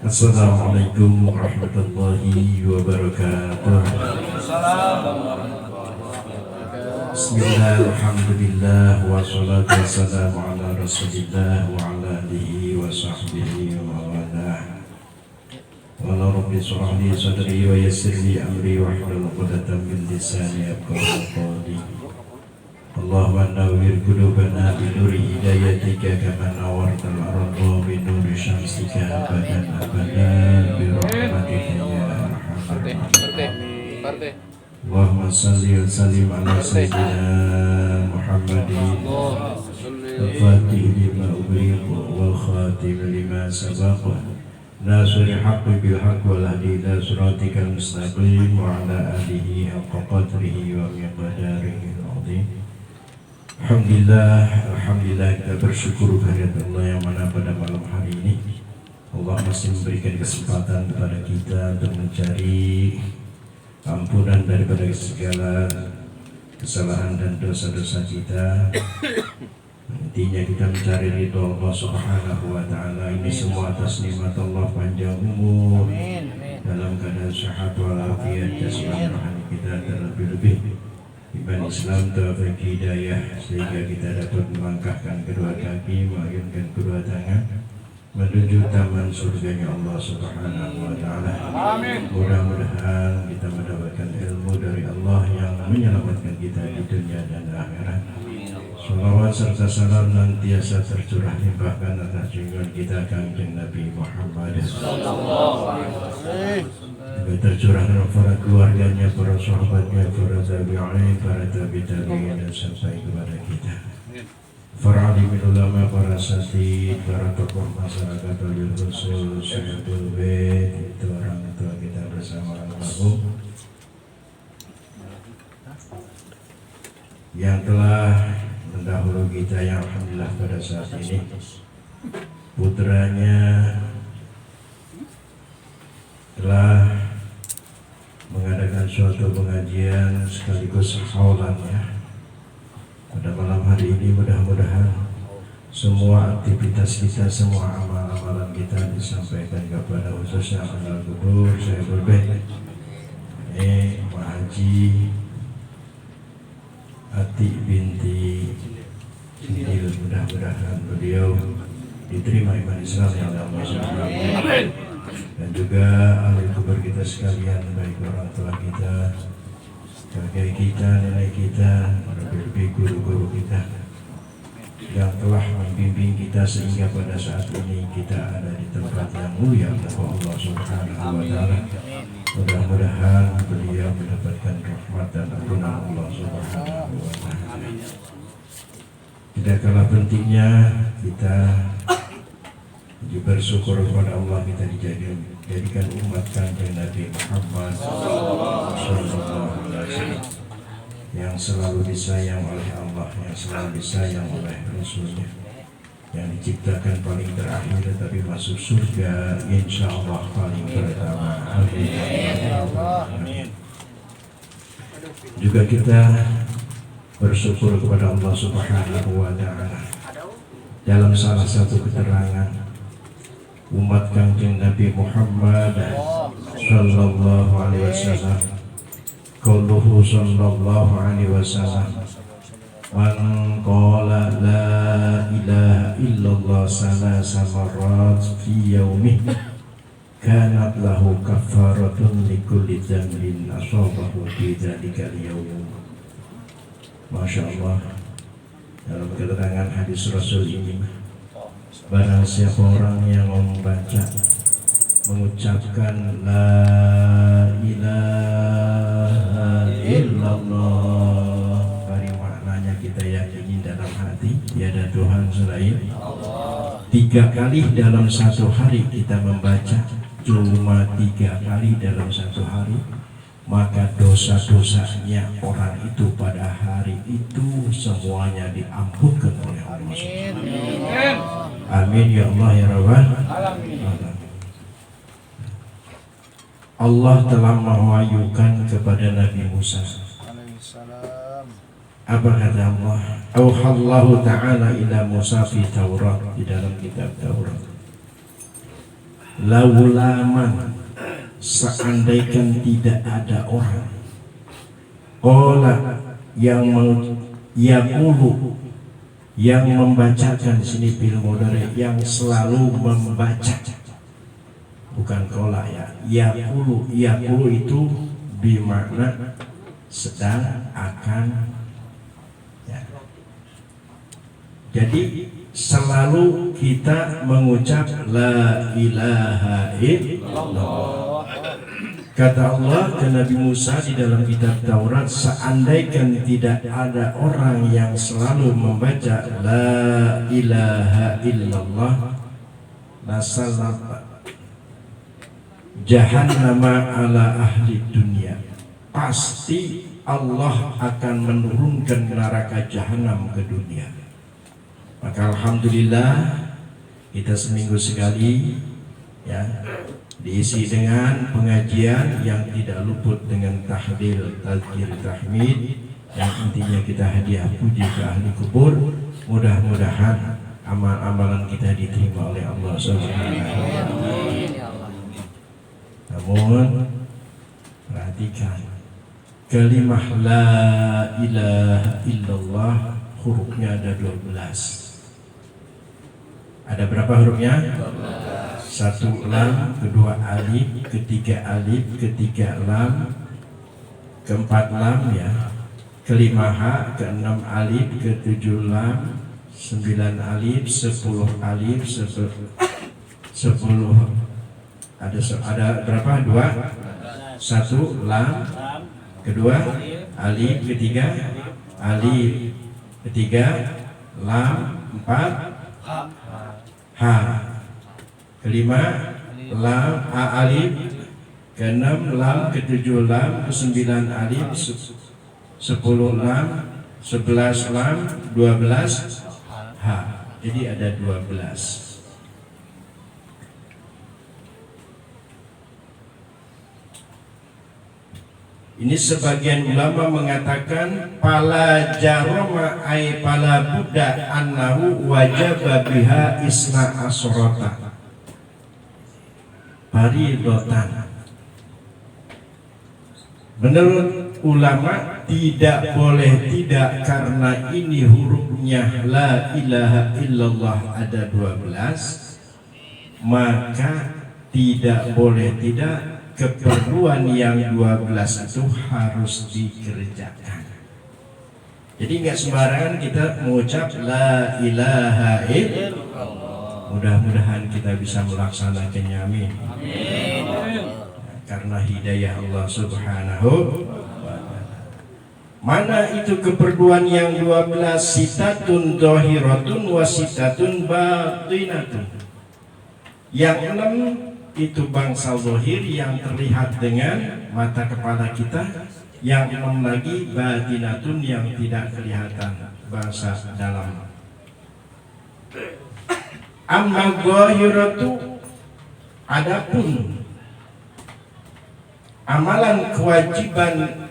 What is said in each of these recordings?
Assalamualaikum warahmatullahi wabarakatuh. Bismillah, alhamdulillah, wassalatu wassalamu ala rasulillah wa ala alihi wa sahbihi wa mawalah. Wala rabbi shrah li sadri wa yassir li amri wa hlul 'uqdatam min lisani yafqahu qawli. Allahumma nawwir qulubana bi nuri hidayatika kama nawwartal arda bi nuri syamsika abadan abadan bi rahmatika ya arhamar rahimin. Allahumma salli wa sallim ala sayyidina Muhammadin al-fatih lima ughliq wal khatim lima sabaq nasrul haqqi bil haqq wal hadi ila siratikal mustaqim wa ala alihi haqqa qadrihi wa miqdarihi al-'azim. Alhamdulillah kita bersyukur kehadirat Allah yang mana pada malam hari ini Allah masih memberikan kesempatan kepada kita untuk mencari ampunan daripada segala kesalahan dan dosa-dosa kita. Intinya kita mencari ridha Allah Subhanahu wa taala. Ini semua atas nikmat Allah panjang umur dalam keadaan sehat walafiat jasmani rohani kita terlebih-lebih iman Islam, taufik hidayah sehingga kita dapat melangkahkan kedua kaki, mengayunkan kedua tangan menuju taman surganya Allah Subhanahu wa taala. Mudah-mudahan kita mendapatkan ilmu dari Allah yang menyelamatkan kita di dunia dan akhirat. Salawat serta salam nantiasa tercurah limpahkan atas junjungan kita Kanjeng Nabi Muhammad sallallahu alaihi wasallam. Tercurah dalam para keluarganya, para sahabatnya, para tabi'in, para tabi'in dan sampai kepada kita. Para alimin ulama, para asatidz, para tokoh masyarakat wabil khusus, Syaikhul Bait, itu orang tua kita bersama almarhum yang telah mendahului kita, yang alhamdulillah pada saat ini putranya telah mengadakan suatu pengajian sekaligus haulannya pada malam hari ini. Mudah-mudahan semua aktivitas kita, semua amal-amalan kita disampaikan kepada khususnya amal kubur Syaikhul Bait Pak Haji Ati binti Sindil. Mudah-mudahan beliau diterima iman Islam yang Allah SWT, dan juga ahli kubur kita sekalian, baik orang tua kita, kakek kita, nenek kita, lebih-lebih guru-guru kita yang telah membimbing kita sehingga pada saat ini kita ada di tempat yang mulia oleh Allah Subhanahu wa taala. Mudah-mudahan beliau mendapatkan rahmat dan ampunan Allah Subhanahu wa taala. Tidak kalah pentingnya kita bersyukur kepada Allah, kita dijadikan umat Kanjeng Nabi Muhammad sallallahu alaihi wasallam yang selalu disayang oleh Allah, yang selalu disayang oleh Rasulnya, yang diciptakan paling terakhir tetapi masuk surga insya Allah paling pertama. Amin. Juga kita bersyukur kepada Allah Subhanahu wa taala dalam salah satu keterangan umat Kanjeng Nabi Muhammad sallallahu alaihi wasallam, qauluhu sallallahu alaihi wasallam, man qala la ilaha illallah salasa marrat fi yaumih kanat lahu kafaratun likulli dzambin asabahu fi dzalikal yaum. Masya Allah, dalam keterangan hadis Rasul ini, barang siapa orang yang membaca, mengucapkan la ilaha illallah, bari maknanya kita yakini dalam hati tiada Tuhan selain Allah. 3 kali dalam satu hari kita membaca, cuma 3 kali dalam satu hari, maka dosa-dosanya orang itu pada hari itu semuanya diampunkan oleh Allah. Amin ya Allah ya Rabbal Alamin. Allah telah mewahyukan kepada Nabi Musa. Apa kata Allah? Auhallahu ta'ala ila Musa fi Taurat, di dalam kitab Taurat. laulaman, seandainya tidak ada orang, qala yang yaqulu, yang membacakan, sini bil mudhari, yang selalu membaca, bukan qala ya. Yaqulu, yaqulu itu bermakna sedang, akan ya. Jadi selalu kita mengucap la ilaha illallah. Kata Allah ke Nabi Musa di dalam kitab Taurat, seandainya tidak ada orang yang selalu membaca la ilaha illallah, lasallat jahannama ala ahli dunia, pasti Allah akan menurunkan neraka jahanam ke dunia. Maka alhamdulillah kita seminggu sekali ya diisi dengan pengajian yang tidak luput dengan tahlil, tazkir, tahmid, yang intinya kita hadiah puji ke ahli kubur. Mudah-mudahan amal-amalan kita diterima oleh Allah Subhanahu. Namun perhatikan kalimah la ilaha illallah, hurufnya ada 12. Ada berapa hurufnya? 1 lam, kedua alif, ketiga alif, ketiga lam, keempat lam ya, kelima ha, keenam alif, ketujuh lam, 9 alif, 10 alif, 10 ada berapa? 2, 1 lam, kedua alif, ketiga alif, ketiga lam, 4 ha, kelima lam, alif, keenam lam, ketujuh lam, kesembilan alif, 10 lam, 11 lam, 12 ha. Jadi ada 12. Ini sebagian ulama mengatakan pala jaroma ay pala buddha annahu wajaba biha isna asrota faridotan. Menurut ulama tidak boleh tidak, karena ini hurufnya la ilaha illallah ada 12, maka tidak boleh tidak, keperluan yang 12 itu harus dikerjakan. Jadi nggak sembarangan kita mengucap la ilaha illallah. Mudah-mudahan kita bisa melaksanakannya, amin. Karena hidayah Allah Subhanahu wa ta'ala. Mana itu keperluan yang 12? Sitatun dhahiratun wa sitatun batinatun. Yang 6 itu bangsa zahir yang terlihat dengan mata kepala kita, yang 6 lagi batinatun yang tidak kelihatan, bangsa dalam. Amma zahiratu, adapun amalan kewajiban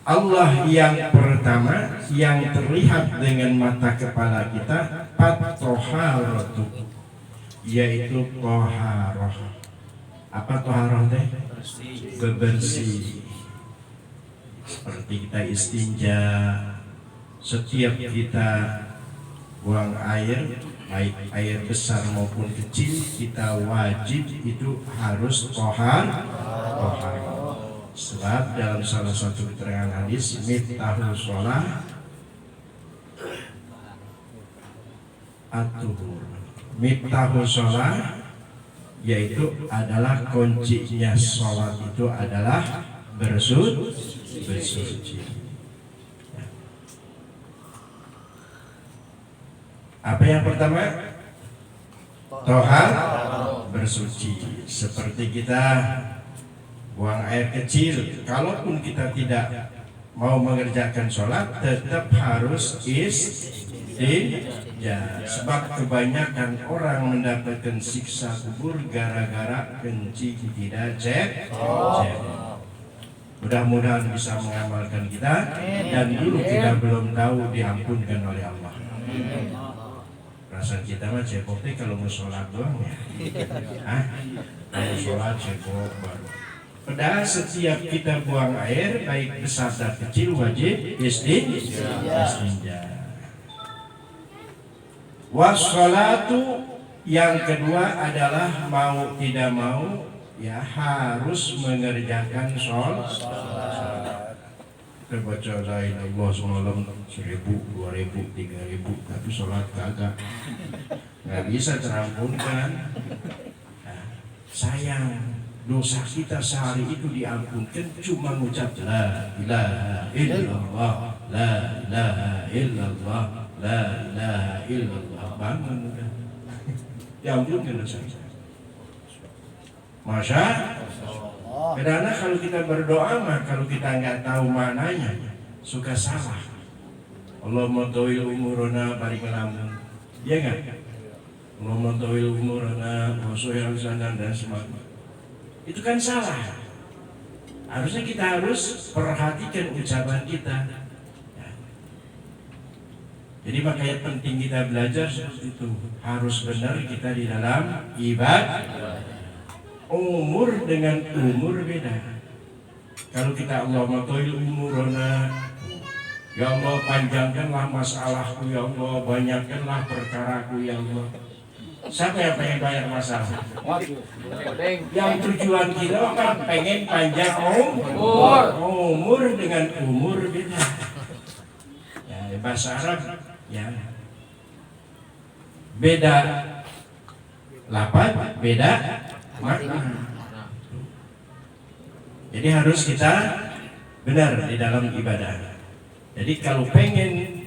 Allah yang pertama yang terlihat dengan mata kepala kita, at-thaharatu, yaitu thaharah. Apa toharoh teh? Bebersih. Seperti kita istinja, setiap kita buang air, baik air besar maupun kecil, kita wajib itu harus tohar. Sebab dalam salah satu keterangan hadis, miftahul sholah at-tuhur. Miftahul sholah yaitu adalah kuncinya sholat itu adalah bersuci. Apa yang pertama? Tohar, bersuci. Seperti kita buang air kecil, kalaupun kita tidak mau mengerjakan sholat, tetap harus ya, sebab kebanyakan orang mendapatkan siksa kubur gara-gara kencing tidak cek. Mudah-mudahan bisa mengamalkan kita, dan dulu kita belum tahu diampunkan oleh Allah. perasaan kita mah cebok teh kalau mau sholat doang ya. Kalau sholat cebok baru. Padahal setiap kita buang air baik besar dan kecil wajib istinja. Wassalatu yang kedua adalah mau tidak mau ya harus mengerjakan sholat. Kita baca la ilaha illallah semalam 1000, 2000, 3000 tapi sholat kagak. Nggak bisa terampunkan. Nah, sayang dosa kita sehari itu diampunkan cuma mengucap la ilaha illallah, la ilaha illallah, la ilaha illallah. Bangun udah. Diampunkan dosa kita. Masya karena kalau kita berdoa mah kalau kita nggak tahu maknanya suka salah. Allahumma tawil umurana barik lamun. Iya nggak? Allahumma tawil umurana wasuhil sanan dan semacamnya. Itu kan salah. Harusnya kita harus perhatikan ucapan kita. Jadi makanya penting kita belajar seperti itu. Harus benar kita di dalam ibadah. Umur dengan umur beda. Kalau kita Allahumma tawil umurana, ya Allah panjangkanlah masalahku, ya Allah banyakkanlah perkaraku, ya Allah. Siapa yang pengen banyak masalah? Yang tujuan kita kan pengen panjang umur. Umur dengan umur beda. Ya, bahasa Arab ya beda lapan, beda makna. Jadi harus kita benar di dalam ibadah. Jadi kalau pengen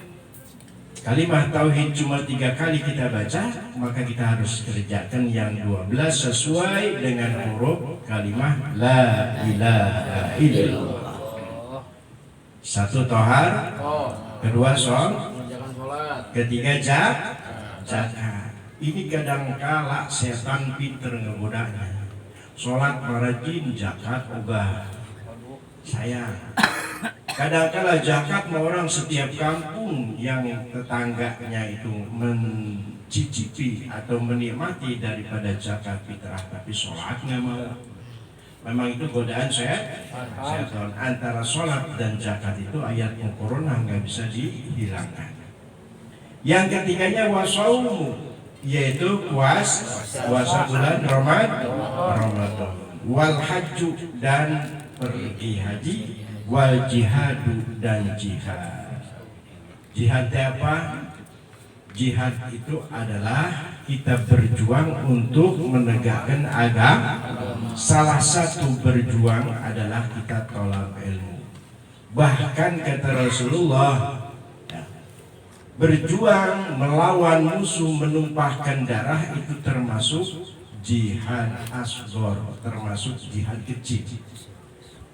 kalimat tauhid cuma 3 kali kita baca, maka kita harus kerjakan yang 12 sesuai dengan huruf kalimat la ilaha illallah. 1 tohar, kedua ketiga zakat. Ini kadangkala setan pinter ngegodanya. Sholat marajin, zakat ogah. Sayang. Kadangkala zakat orang setiap kampung yang tetangganya itu mencicipi atau menikmati daripada zakat fitrah, tapi sholat nggak mau. Memang itu godaan setan. Antara sholat dan zakat itu ayat Al-Quran nggak bisa dihilangkan. Yang ketiganya wasaumu, yaitu puasa bulan Ramadan, wal hajju dan pergi haji, wal jihadu dan jihad. Jihad apa? Jihad itu adalah kita berjuang untuk menegakkan agama. Salah satu berjuang adalah kita tolak ilmu. Bahkan kata Rasulullah, berjuang melawan musuh menumpahkan darah itu termasuk jihad asghar, termasuk jihad kecil.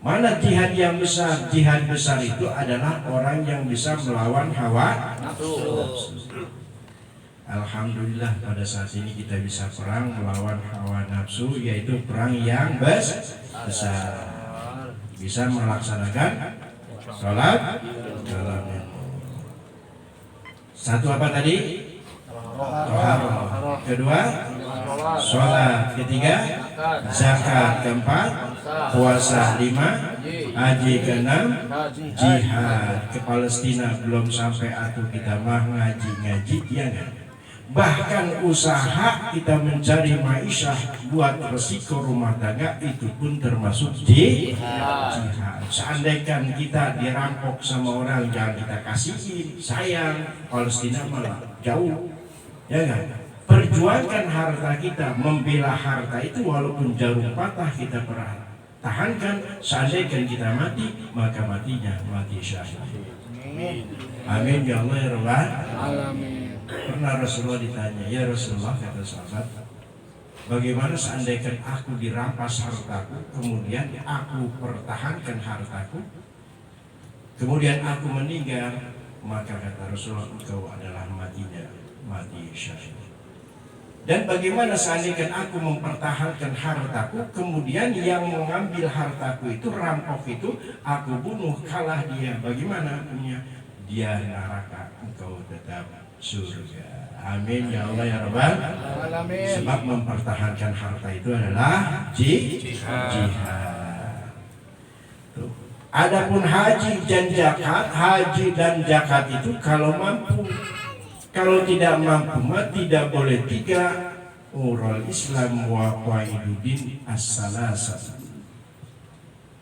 Mana jihad yang besar? Jihad besar itu adalah orang yang bisa melawan hawa nafsu. Alhamdulillah pada saat ini kita bisa perang melawan hawa nafsu, yaitu perang yang besar. Bisa melaksanakan sholat dalamnya. 1 apa tadi? Tohar. Kedua, sholat. Ketiga, zakat. Keempat, puasa. 5, haji. Ke-6, jihad. Ke Palestina belum sampai atau kita mah ngaji ya kan? Bahkan usaha kita mencari ma'isyah buat resiko rumah tangga itu pun termasuk jihad. Seandainya kita dirampok sama orang, jangan kita kasihin, sayang. Palestina malah jauh, ya kan? Perjuangkan harta kita, membela harta itu walaupun jarum patah kita pertahankan. Seandainya kita mati, maka matinya mati syahid. Amin ya Allah ya Rabbal alamin. Pernah Rasulullah ditanya, ya Rasulullah, kata sahabat, bagaimana seandainya aku dirampas hartaku, kemudian aku pertahankan hartaku, kemudian aku meninggal, maka kata Rasulullah, engkau adalah mati syahid. Dan bagaimana seandainya aku mempertahankan hartaku, kemudian yang mengambil hartaku itu, rampok itu, aku bunuh, kalah dia, bagaimana punya? Dia neraka, engkau tetap surga. Amin ya Allah ya Rabbal alamin. Sebab mempertahankan harta itu adalah jihad. Tuh. Adapun haji dan zakat itu kalau mampu. Kalau tidak mampu mah tidak boleh 3 urul Islam wa qaidudin as-salasah.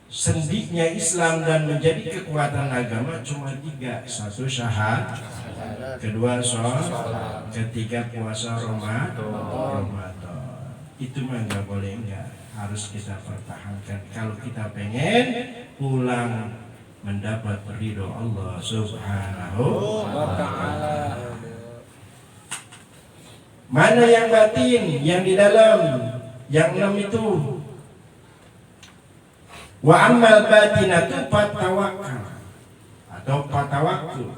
Sendinya Islam dan menjadi kekuatan agama cuma 3. 1 syahadat, 2 sholat, 3 puasa Ramadan. Itu mah nggak boleh, enggak, harus kita pertahankan kalau kita pengen pulang mendapat ridho Allah Subhanahu wa ta'ala. Mana yang batin, yang di dalam, yang 6 itu. Wa ammal batinatu fatawakal atau fatawakul.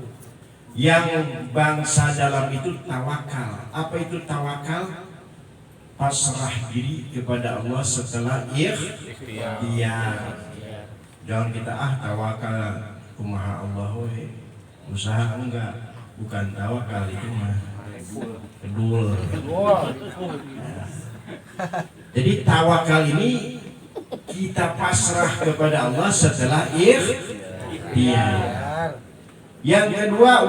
Yang bangsa dalam itu tawakal. Apa itu tawakal? Pasrah diri kepada Allah setelah ikhtiar. Jangan kita tawakal kumaha Allah we. Usaha enggak, bukan tawakal itu mah kedul. Jadi tawakal ini kita pasrah kepada Allah setelah ikhtiar. Yang kedua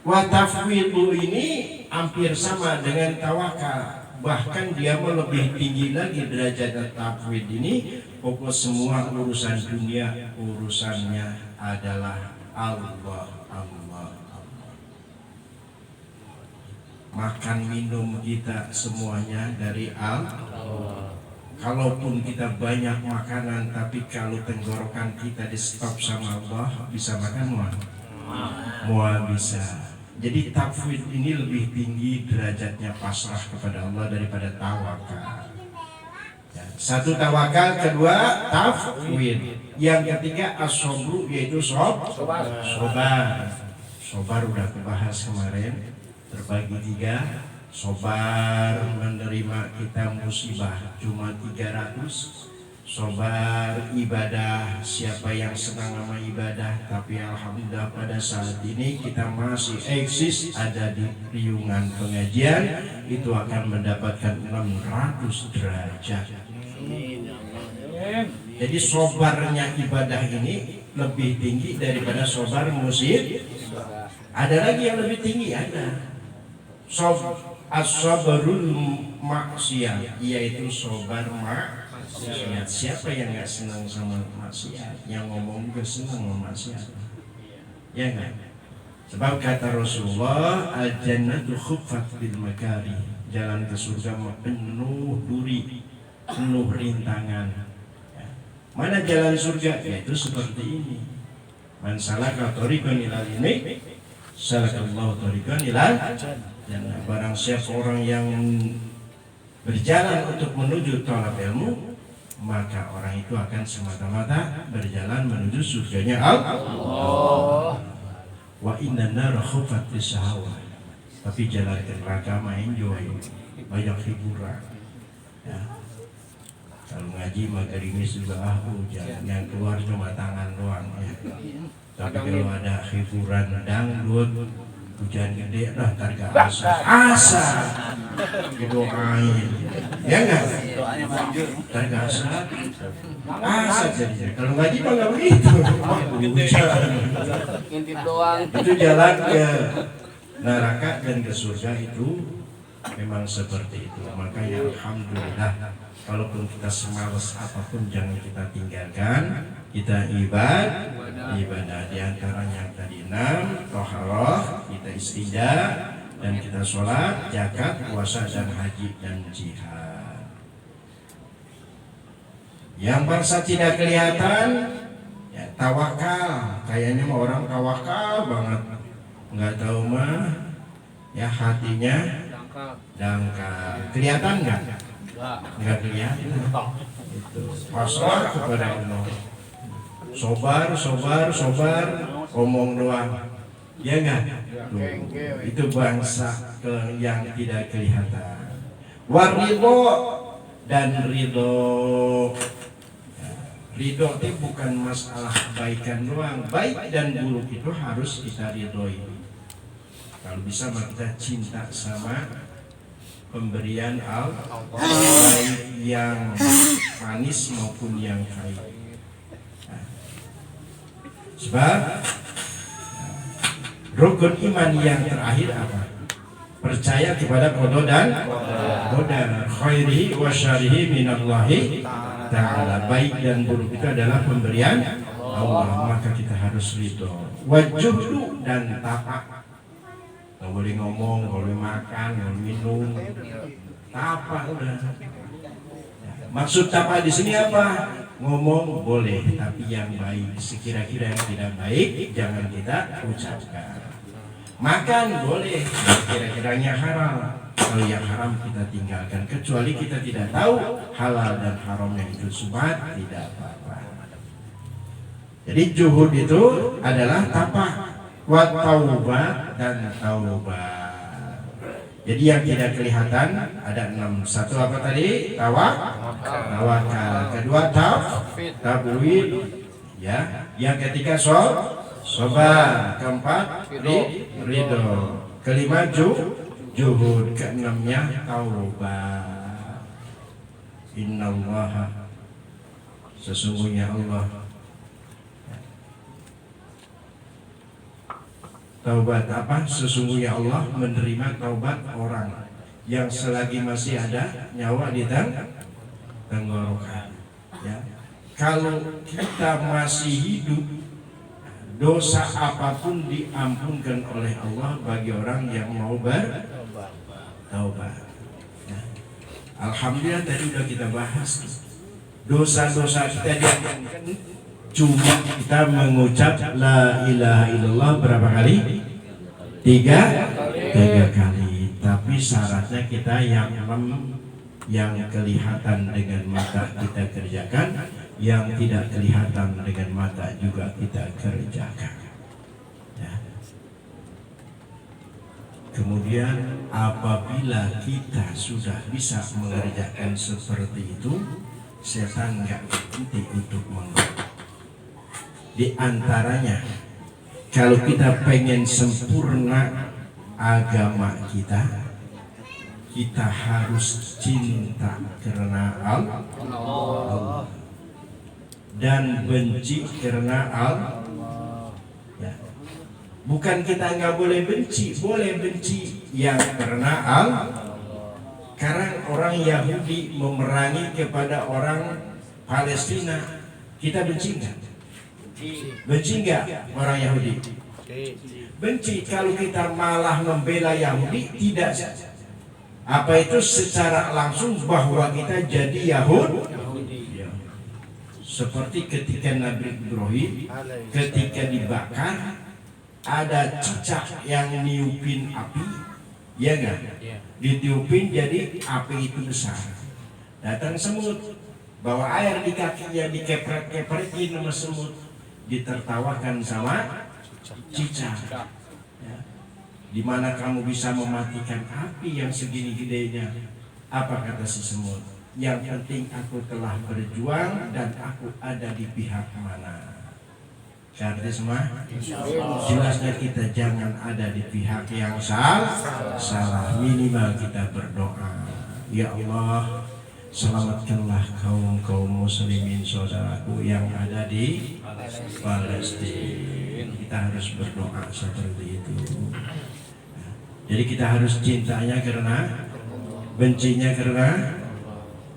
watafwidu ini hampir sama dengan tawakal. Bahkan dia lebih tinggi lagi derajat tafwid ini. Pokok semua urusan dunia urusannya adalah Allah. Makan minum kita semuanya dari Allah. Kalaupun kita banyak makanan tapi kalau tenggorokan kita di stop sama Allah, bisa makan mual bisa. Jadi tafwid ini lebih tinggi derajatnya pasrah kepada Allah daripada tawakal. Ya, 1 tawakal, 2 tafwid. Yang ketiga as-sabru, yaitu sobar. Sobar udah dibahas kemarin. Terbagi 3. Sobar menerima kita musibah cuma 300. Sobar ibadah, siapa yang senang sama ibadah, tapi alhamdulillah pada saat ini kita masih eksis ada di riungan pengajian, itu akan mendapatkan 600 derajat. Jadi sobarnya ibadah ini lebih tinggi daripada sobar musib. Ada lagi yang lebih tinggi, ada as-sabrul maksiyah, yaitu sobar maksiat. Siapa yang nggak senang sama maksiat? Yang ngomong juga senang sama maksiat, ya nggak? Sebab kata Rasulullah, al-jannatu khuffat bil makari, jalan ke surga penuh duri, penuh rintangan. Ya. Mana jalan surga? Yaitu seperti ini. Man salaka thariqan ilal ilmi, salakallahu thariqan ilal jannah. Barang siapa orang yang berjalan untuk menuju thalab ilmu, maka orang itu akan semata-mata berjalan menuju surganya Allah. Wa inna nara khufat bisahawah. Tapi jalan ke neraka main enjoy, banyak hiburan. Ya. Kalau ngaji maka gerimis juga hujan, yang keluar cuma tangan doang. Ya. Tapi kalau ada hiburan dangdut, hujan gede, ntar gak asa didoain, ya enggak? Ntar gak asa jadinya. Kalau ngaji mah gak begitu, ngintip doang. Itu jalan ke neraka dan ke surga itu memang seperti itu. Makanya alhamdulillah, kalaupun kita semalas apapun jangan kita tinggalkan. Kita ibadah di antaranya tadi 6, toharoh, kita istinja, dan kita sholat, zakat, puasa, dan haji, dan jihad. Yang bangsa tidak kelihatan, ya tawakal. Kayaknya mah orang tawakal banget, nggak tahu mah, ya hatinya dangkal. Kelihatan nggak? Nggak kelihatan. Itu pasrah kepada Allah. Sobar, omong doang, ya enggak? Itu bangsa yang tidak kelihatan. Waridho dan ridho. Ridho itu bukan masalah kebaikan doang, baik dan buruk itu harus kita ridhoi. Kalau bisa mah kita cinta sama pemberian Allah, baik yang manis maupun yang pahit. Sebab rukun iman yang terakhir apa? Percaya kepada qada dan qadar, khairihi wa syarrihi minallahi ta'ala. Baik dan buruk itu adalah pemberian Allah, maka kita harus ridho. Wajudu dan tapak. Nggak boleh ngomong, nggak boleh makan, nggak boleh minum. Tapak udah. Maksud tapak di sini apa? Ngomong boleh, tapi yang baik. Sekira-kira yang tidak baik jangan kita ucapkan. Makan boleh, kira-kiranya haram. Kalau yang haram kita tinggalkan, kecuali kita tidak tahu halal dan haramnya itu subhat, tidak apa-apa. Jadi juhud itu adalah tapak, wa taubat dan taubat. Jadi yang tidak kelihatan ada 6. Satu apa tadi? Tawakal. Kedua tabwid. Ya. Yang ketiga sobar. Keempat ridho. Kelima juhud. Keenamnya taubat. Innallaha, sesungguhnya Allah. Taubat apa? Sesungguhnya Allah menerima taubat orang yang selagi masih ada nyawa di tenggorokan. Ya. Kalau kita masih hidup, dosa apapun diampunkan oleh Allah bagi orang yang mau bertaubat. Ya. Alhamdulillah tadi sudah kita bahas. Dosa-dosa kita diampunkan cuma kita mengucap la ilaha illallah berapa kali? Tiga kali. Tapi syaratnya kita yang kelihatan dengan mata kita kerjakan, yang tidak kelihatan dengan mata juga kita kerjakan. Ya. Kemudian apabila kita sudah bisa mengerjakan seperti itu, setan nggak berhenti untuk menggoda. Di antaranya, kalau kita pengen sempurna agama kita, kita harus cinta karena Allah dan benci karena Allah. Ya. Bukan kita nggak boleh benci, boleh benci yang karena Allah. Karena orang Yahudi memerangi kepada orang Palestina, kita benci nggak? Benci nggak orang Yahudi? Benci. Kalau kita malah membela Yahudi, tidak. Apa itu secara langsung bahwa kita jadi Yahudi? Ya. Seperti ketika Nabi Ibrahim ketika dibakar, ada cicak yang niupin api, ya nggak? Ditiupin jadi api itu besar. Datang semut, bawa air di kakinya, dikepret-kepretin sama semut, ditertawakan sama cicak. Ya. Di mana kamu bisa mematikan api yang segini gedenya? Apa kata si semut? Yang penting aku telah berjuang dan aku ada di pihak mana. Karena semua jelasnya kita jangan ada di pihak yang salah. Minimal kita berdoa, ya Allah, selamatkanlah kaum muslimin saudaraku yang ada di Palestina. Kita harus berdoa seperti itu. Jadi kita harus cintanya karena, bencinya karena,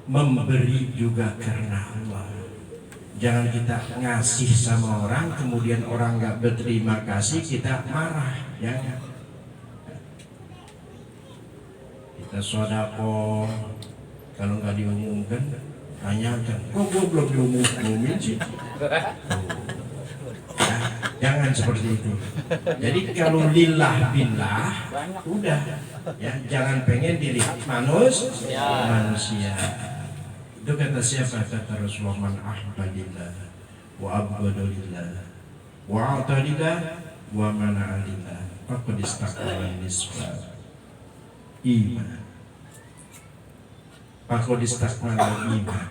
memberi juga karena Allah. Jangan kita ngasih sama orang, kemudian orang nggak berterima kasih, kita marah. Jangan. Kita sodako, kalau nggak diumumkan, tanyakan, kok gue belum diumumin sih? Nah, jangan seperti itu. Jadi kalau lillah billah, udah, ya jangan pengen dilihat manusia. Itu kata siapa? Kata Rasulullah, man ahbadillah wa abgadulillah wa a'tadillah wa mana'alillah faqad istakmala nisbah iman. Faqad istakmala iman.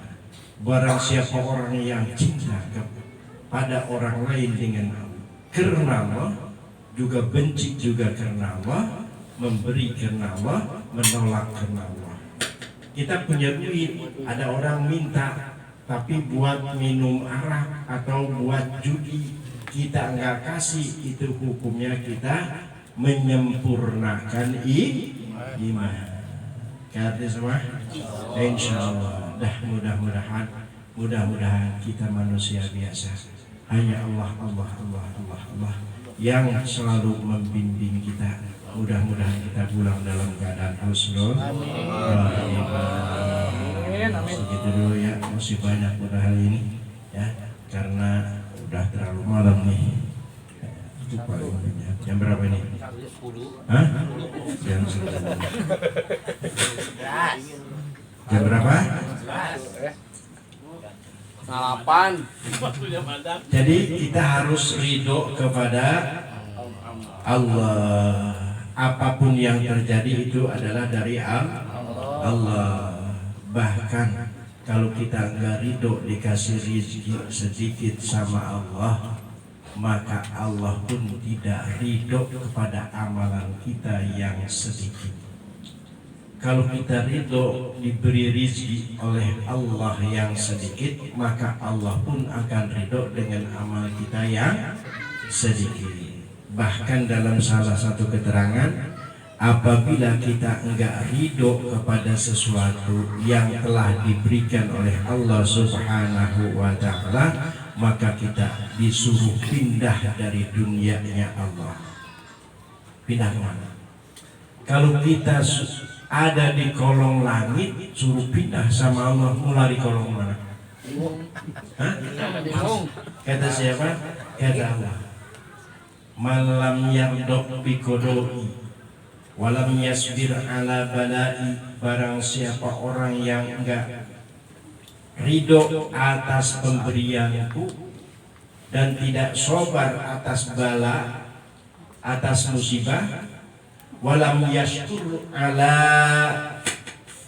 Barang siapa orang yang cinta kepada orang lain dengan Allah, karena Allah, juga benci juga karena Allah, memberi karena Allah, menolak karena Allah. Kita punya duit, ada orang minta, tapi buat minum arak atau buat judi kita nggak kasih, itu hukumnya kita menyempurnakan iman. Kata semua, insya Allah. Mudah-mudahan kita manusia biasa. Hanya Allah yang selalu membimbing kita. Mudah-mudahan kita pulang dalam keadaan husnul. Amin. Segitu dulu ya, masih banyak pada hari ini ya, karena udah terlalu malam nih. Itu paling banyak. Jam berapa ini? Hah? Jam 9. Jam berapa? 8. Jadi kita harus ridho kepada Allah. Apapun yang terjadi itu adalah dari Allah. Bahkan kalau kita enggak ridho dikasih rezeki sedikit sama Allah, maka Allah pun tidak ridho kepada amalan kita yang sedikit. Kalau kita ridho diberi rezeki oleh Allah yang sedikit, maka Allah pun akan ridho dengan amal kita yang sedikit. Bahkan dalam salah satu keterangan, apabila kita enggak ridho kepada sesuatu yang telah diberikan oleh Allah Subhanahu wa Ta'ala, maka kita disuruh pindah dari dunianya Allah. Pindah kemana? Kalau kita ada di kolong langit, suruh pindah sama Allah, mulai di kolong mana? Hah? Kata siapa? Kata Allah. Malam yardok bikodoi walam yasbir ala balai, barang siapa orang yang enggak ridho atas pemberianku dan tidak sabar atas bala, atas musibah, walam yashkur ala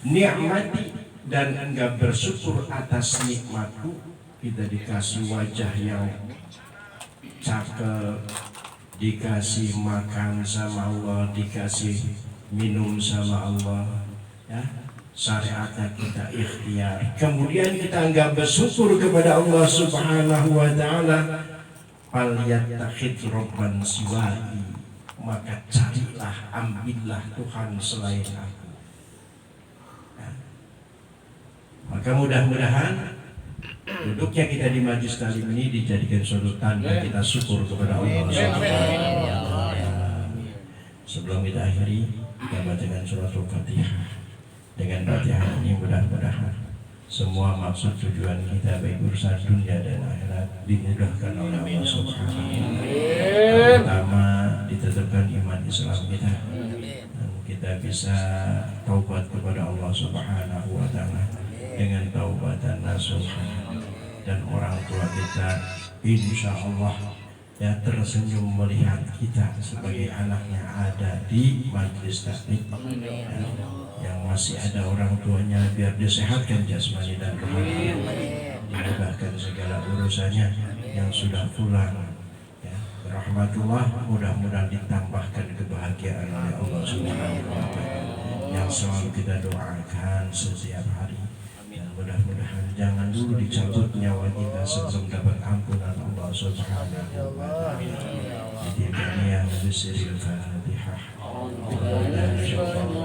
ni'mati, dan enggak bersyukur atas nikmatku. Kita dikasih wajah yang cakep, dikasih makan sama Allah, dikasih minum sama Allah, ya, syariatnya kita ikhtiar. Kemudian kita enggak bersyukur kepada Allah Subhanahu wa Ta'ala, fal yattakhid rabban siwai, maka carilah, ambillah Tuhan selain aku. Ya. Maka mudah-mudahan duduknya kita di majlis taklim ini dijadikan suatu tanda kita syukur kepada Allah. Sebelum kita akhiri, kita bacakan surat Al-Fatihah. Dengan Fatihah ini mudah-mudahan semua maksud tujuan kita baik urusan dunia dan akhirat dimudahkan oleh Allah Subhanahu wa Ta'ala. Pertama, ditetapkan iman Islam kita dan kita bisa taubat kepada Allah Subhanahu wa Ta'ala dengan taubatan nasuha, dan orang tua kita insya Allah ya tersenyum melihat kita sebagai anaknya ada di majlis taklim. Yang masih ada orang tuanya biar disehatkan jasmani dan rohani, dimudahkan segala urusannya. Yang sudah pulang ya, rahmatullah, mudah-mudahan ditambahkan kebahagiaan oleh Allah Subhanahu wa Ta'ala yang selalu kita doakan setiap hari. Mudah-mudahan jangan dulu dicabut nyawa kita sebelum dapat ampunan Allah Subhanahu wa Ta'ala. Jadi kami yang bersiril Fatihah. Bismillahirrahmanirrahim.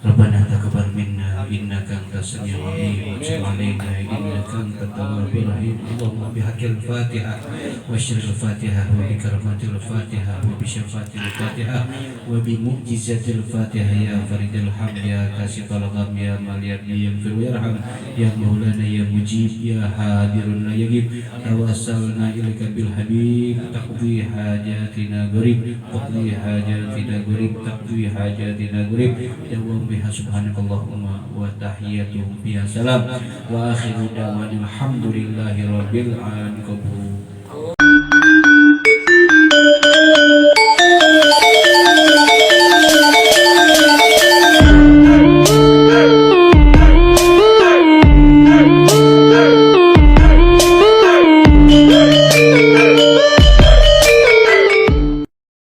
Rabbana taqabbal minna innaka antas samiul alim wa tub alaina innaka antat tawwabur rahim. Allahumma bihaqqil Fatihah wa syirril Fatihah wa bi karamatil Fatihah wa bi syafaatil Fatihah wa bi mu'jizatil Fatihah ya faridul hamd ya kasifal gham ya maliyad yaghfir yarham ya maulana ya mujib ya hadirun la yaghib. Tawassalna ilaika bil habib taqdi hajatina gharib taqdi hajatina gharib taqdi hajatina gharib ya biha subhanakallahumma wa tahiyyatuhum fiha salam wa akhiru da'wana alhamdulillahi rabbil alamin.